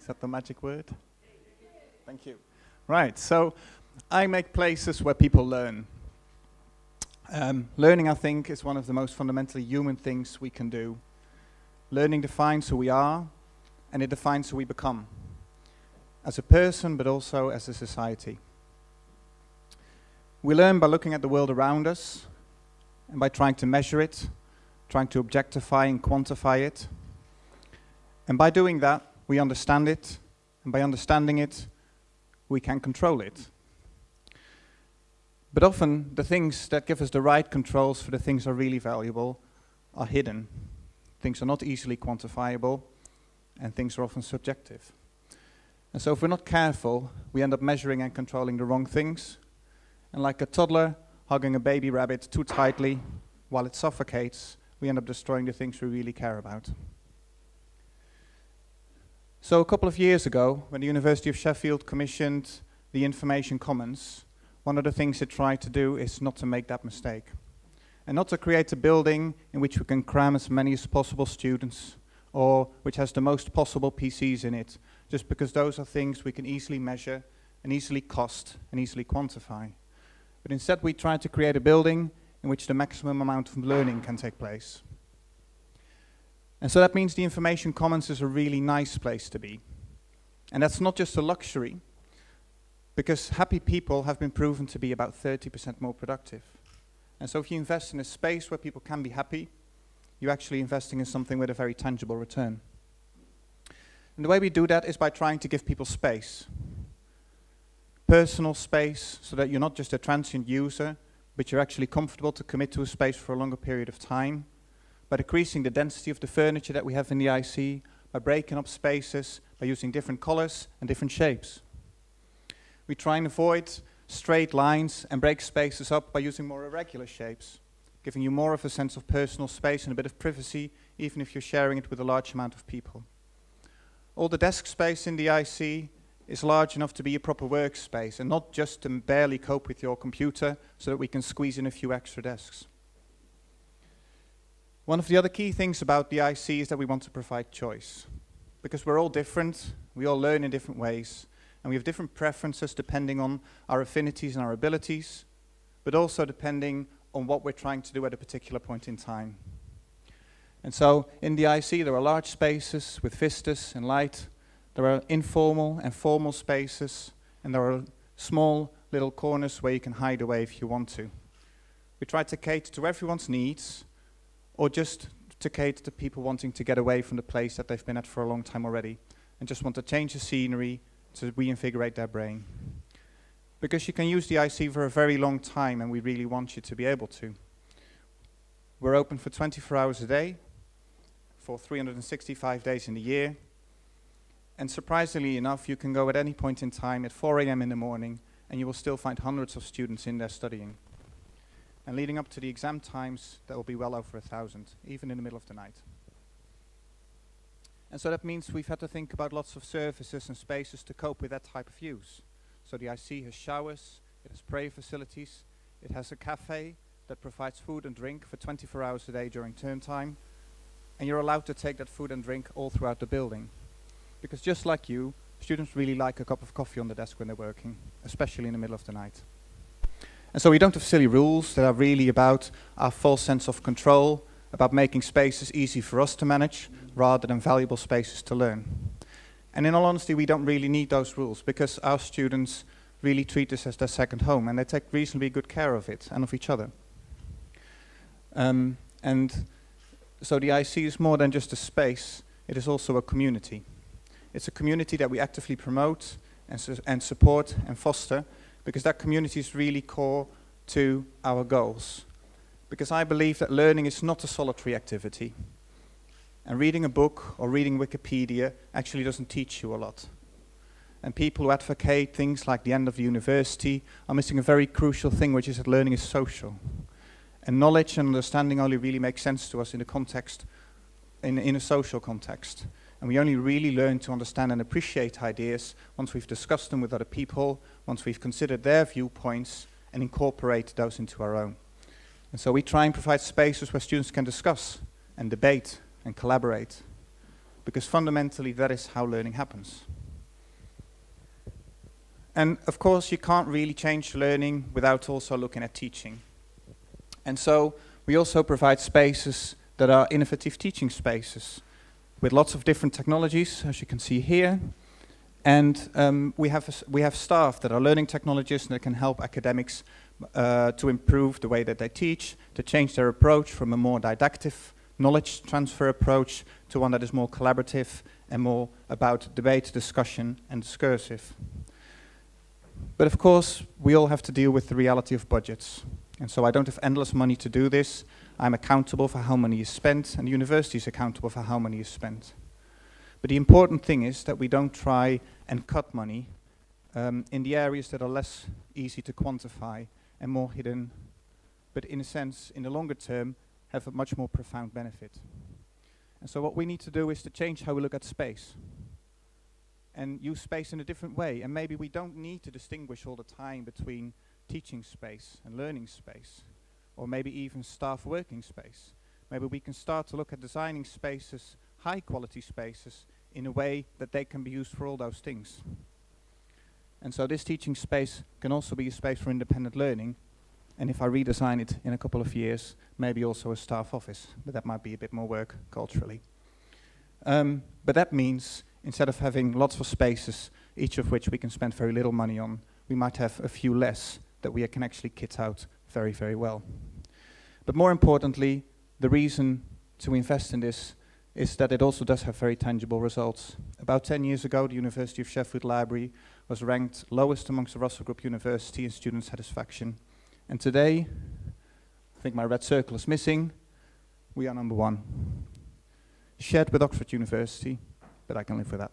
Is that the magic word? Thank you. Right, so I make places where people learn. Learning, I think, is one of the most fundamentally human things we can do. Learning defines who we are, and it defines who we become, as a person, but also as a society. We learn by looking at the world around us, and by trying to measure it, trying to objectify and quantify it. And by doing that, we understand it, and by understanding it, we can control it. But often, the things that give us the right controls for the things that are really valuable are hidden. Things are not easily quantifiable, and things are often subjective. And so if we're not careful, we end up measuring and controlling the wrong things. And like a toddler hugging a baby rabbit too tightly while it suffocates, we end up destroying the things we really care about. So a couple of years ago, when the University of Sheffield commissioned the Information Commons, one of the things it tried to do is not to make that mistake. And not to create a building in which we can cram as many as possible students, or which has the most possible PCs in it, just because those are things we can easily measure and easily cost and easily quantify. But instead we tried to create a building in which the maximum amount of learning can take place. And so that means the Information Commons is a really nice place to be. And that's not just a luxury, because happy people have been proven to be about 30% more productive. And so if you invest in a space where people can be happy, you're actually investing in something with a very tangible return. And the way we do that is by trying to give people space. Personal space, so that you're not just a transient user, but you're actually comfortable to commit to a space for a longer period of time, by decreasing the density of the furniture that we have in the IC, by breaking up spaces, by using different colors and different shapes. We try and avoid straight lines and break spaces up by using more irregular shapes, giving you more of a sense of personal space and a bit of privacy, even if you're sharing it with a large amount of people. All the desk space in the IC is large enough to be a proper workspace and not just to barely cope with your computer so that we can squeeze in a few extra desks. One of the other key things about the IC is that we want to provide choice. Because we're all different, we all learn in different ways, and we have different preferences depending on our affinities and our abilities, but also depending on what we're trying to do at a particular point in time. And so in the IC there are large spaces with vistas and light, there are informal and formal spaces, and there are small little corners where you can hide away if you want to. We try to cater to everyone's needs, or just to cater to people wanting to get away from the place that they've been at for a long time already, and just want to change the scenery to reinvigorate their brain. Because you can use the IC for a very long time, and we really want you to be able to. We're open for 24 hours a day, for 365 days in the year, and surprisingly enough, you can go at any point in time at 4 a.m. in the morning, and you will still find hundreds of students in there studying. And leading up to the exam times, there will be well over 1,000, even in the middle of the night. And so that means we've had to think about lots of services and spaces to cope with that type of use. So the IC has showers, it has prayer facilities, it has a cafe that provides food and drink for 24 hours a day during term time, and you're allowed to take that food and drink all throughout the building. Because just like you, students really like a cup of coffee on the desk when they're working, especially in the middle of the night. And so we don't have silly rules that are really about our full sense of control, about making spaces easy for us to manage, rather than valuable spaces to learn. And in all honesty, we don't really need those rules, because our students really treat this as their second home, and they take reasonably good care of it and of each other. And so the IC is more than just a space, it is also a community. It's a community that we actively promote and support and foster, because that community is really core to our goals. Because I believe that learning is not a solitary activity. And reading a book or reading Wikipedia actually doesn't teach you a lot. And people who advocate things like the end of the university are missing a very crucial thing, which is that learning is social. And knowledge and understanding only really make sense to us in a context, in a social context. And we only really learn to understand and appreciate ideas once we've discussed them with other people, once we've considered their viewpoints and incorporated those into our own. And so we try and provide spaces where students can discuss and debate and collaborate, because fundamentally that is how learning happens. And of course, you can't really change learning without also looking at teaching. And so we also provide spaces that are innovative teaching spaces with lots of different technologies, as you can see here. And we have staff that are learning technologists and that can help academics to improve the way that they teach, to change their approach from a more didactic knowledge transfer approach to one that is more collaborative and more about debate, discussion, and discursive. But of course, we all have to deal with the reality of budgets. And so I don't have endless money to do this. I'm accountable for how money is spent, and the university is accountable for how money is spent. But the important thing is that we don't try and cut money in the areas that are less easy to quantify and more hidden, but in a sense, in the longer term, have a much more profound benefit. And so what we need to do is to change how we look at space and use space in a different way. And maybe we don't need to distinguish all the time between teaching space and learning space, or maybe even staff working space. Maybe we can start to look at designing spaces, high quality spaces, in a way that they can be used for all those things. And so this teaching space can also be a space for independent learning. And if I redesign it in a couple of years, maybe also a staff office, but that might be a bit more work culturally. But that means instead of having lots of spaces, each of which we can spend very little money on, we might have a few less that we can actually kit out very, very well. But more importantly, the reason to invest in this is that it also does have very tangible results. About 10 years ago, the University of Sheffield Library was ranked lowest amongst the Russell Group University in student satisfaction. And today, I think my red circle is missing, we are number 1. Shared with Oxford University, but I can live with that.